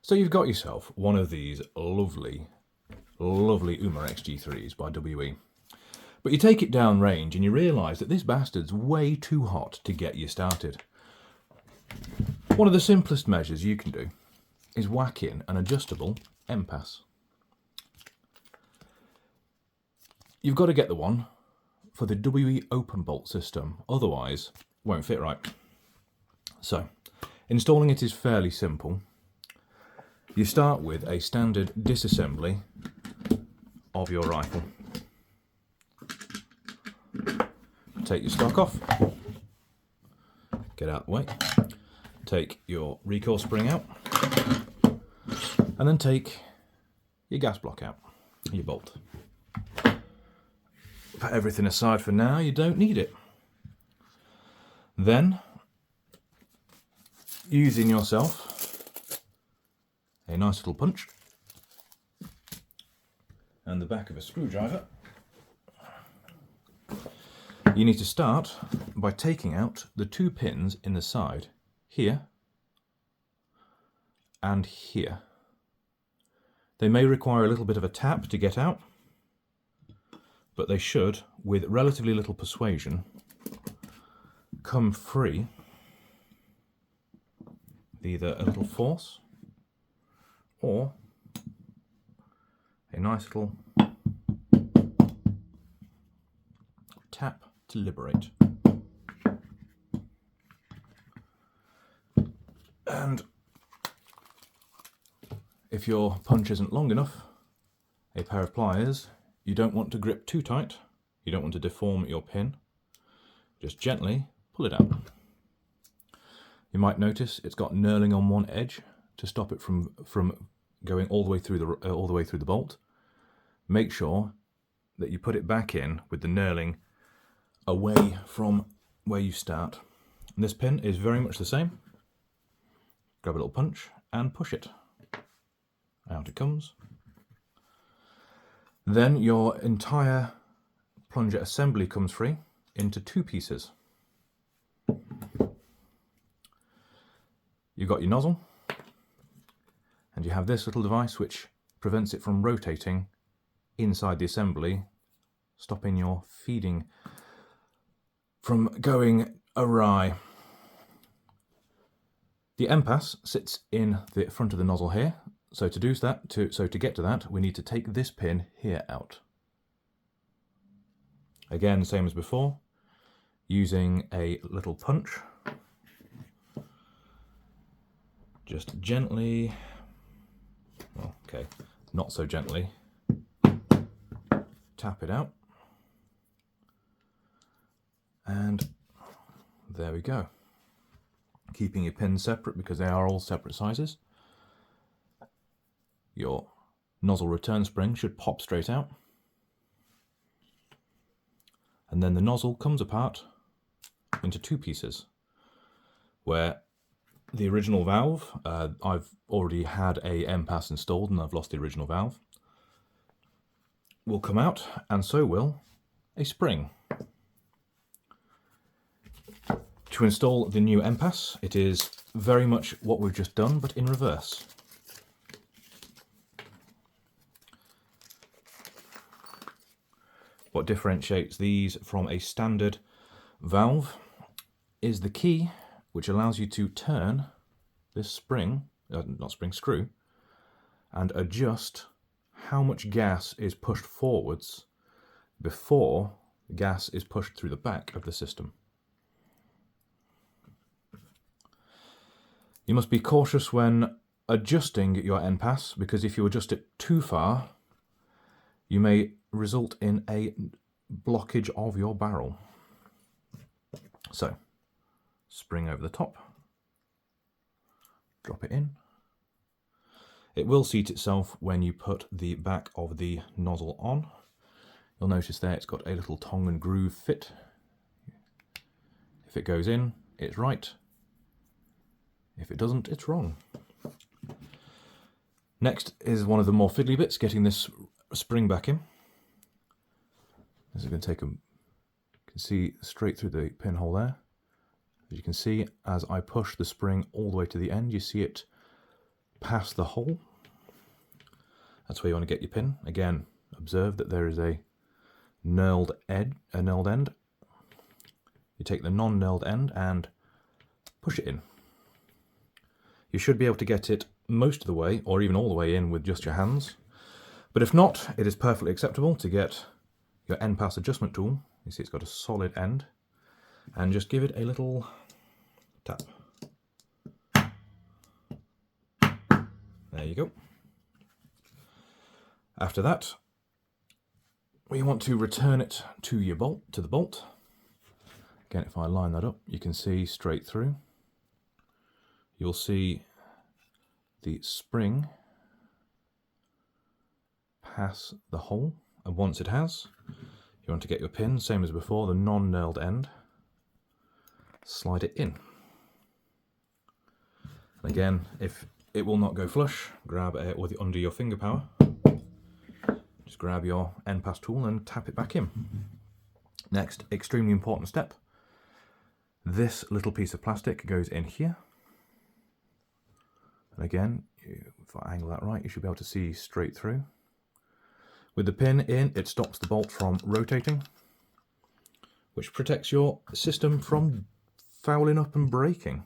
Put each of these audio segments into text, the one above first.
So you've got yourself one of these lovely, lovely Umarex G3s by WE. But you take it down range and you realise that this bastard's way too hot to get you started. One of the simplest measures you can do is whack in an adjustable NPAS. You've got to get the one for the WE open bolt system, otherwise it won't fit right. So, installing it is fairly simple. You start with a standard disassembly of your rifle. Take your stock off, get out of the way, take your recoil spring out, and then take your gas block out, your bolt. Put everything aside for now, you don't need it. Then, using yourself a nice little punch and the back of a screwdriver, you need to start by taking out the two pins in the side, here and here. They may require a little bit of a tap to get out, but they should, with relatively little persuasion, come free with either a little force or a nice little tap to liberate. And if your punch isn't long enough, a pair of pliers. You don't want to grip too tight, you don't want to deform your pin, just gently pull it out. You might notice it's got knurling on one edge to stop it from going all the way through the bolt. Make sure that you put it back in with the knurling away from where you start. And this pin is very much the same. Grab a little punch and push it. Out it comes. Then your entire plunger assembly comes free into two pieces. You've got your nozzle, and you have this little device which prevents it from rotating inside the assembly, stopping your feeding from going awry. The NPAS sits in the front of the nozzle here. So to get to that, we need to take this pin here out. Again, same as before, using a little punch. Just gently, well, okay, not so gently, tap it out. And there we go. Keeping your pins separate because they are all separate sizes. Your nozzle return spring should pop straight out. And then the nozzle comes apart into two pieces, where the original valve, I've already had a NPAS installed and I've lost the original valve, will come out, and so will a spring. To install the new NPAS, it is very much what we've just done, but in reverse. What differentiates these from a standard valve is the key, which allows you to turn this screw, and adjust how much gas is pushed forwards before the gas is pushed through the back of the system. You must be cautious when adjusting your NPAS, because if you adjust it too far, you may result in a blockage of your barrel. So, spring over the top, drop it in. It will seat itself when you put the back of the nozzle on. You'll notice there it's got a little tongue and groove fit. If it goes in, it's right. If it doesn't, it's wrong. Next is one of the more fiddly bits, getting this spring back in. This is going to take you can see straight through the pinhole there. As you can see, as I push the spring all the way to the end, you see it past the hole. That's where you want to get your pin. Again, observe that there is a knurled end. You take the non-knurled end and push it in. You should be able to get it most of the way, or even all the way in with just your hands. But if not, it is perfectly acceptable to get your NPAS adjustment tool. You see it's got a solid end. And just give it a little tap. There you go. After that, we want to return it to your bolt, to the bolt. Again, if I line that up, you can see straight through. You'll see the spring pass the hole, and once it has, you want to get your pin, same as before, the non-knurled end, slide it in. And again, if it will not go flush, grab it with under your finger power, just grab your NPAS tool and tap it back in. Next, extremely important step, this little piece of plastic goes in here. And again, if I angle that right, you should be able to see straight through. With the pin in, it stops the bolt from rotating, which protects your system from fouling up and breaking.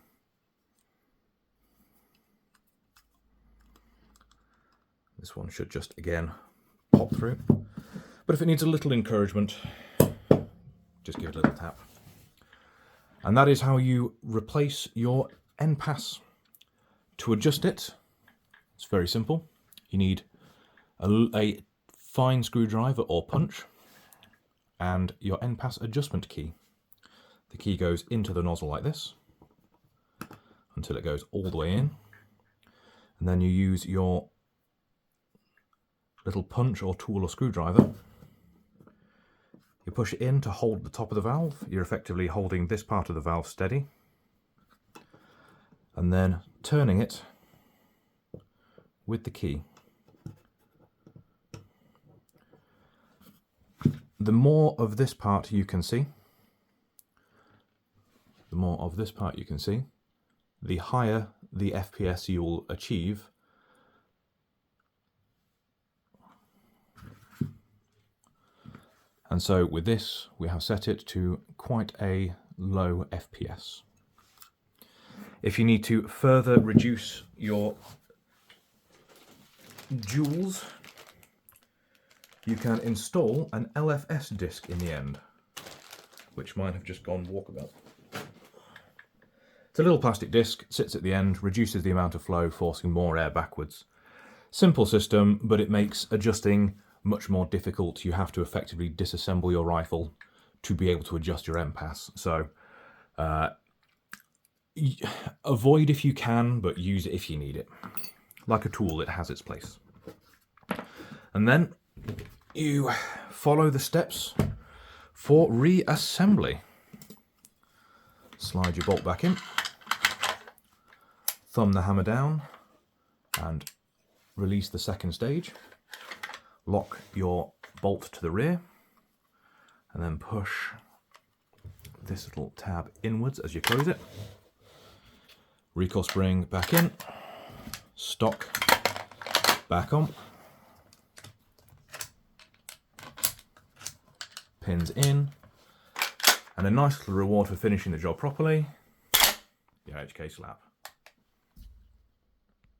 This one should just, again, pop through. But if it needs a little encouragement, just give it a little tap. And that is how you replace your NPAS. To adjust it, it's very simple. You need a fine screwdriver or punch and your NPAS adjustment key. The key goes into the nozzle like this until it goes all the way in, and then you use your little punch or tool or screwdriver. You push it in to hold the top of the valve. You're effectively holding this part of the valve steady, and then turning it with the key. The more of this part you can see, the higher the FPS you will achieve. And so with this, we have set it to quite a low FPS. If you need to further reduce your joules, you can install an LFS disc in the end, which mine have just gone walkabout. It's a little plastic disc, sits at the end, reduces the amount of flow, forcing more air backwards. Simple system, but it makes adjusting much more difficult. You have to effectively disassemble your rifle to be able to adjust your NPAS. So avoid if you can, but use it if you need it. Like a tool, it has its place. And then you follow the steps for reassembly. Slide your bolt back in, thumb the hammer down and release the second stage. Lock your bolt to the rear and then push this little tab inwards as you close it. Recoil spring back in, stock back on, pins in, and a nice little reward for finishing the job properly, your HK slab.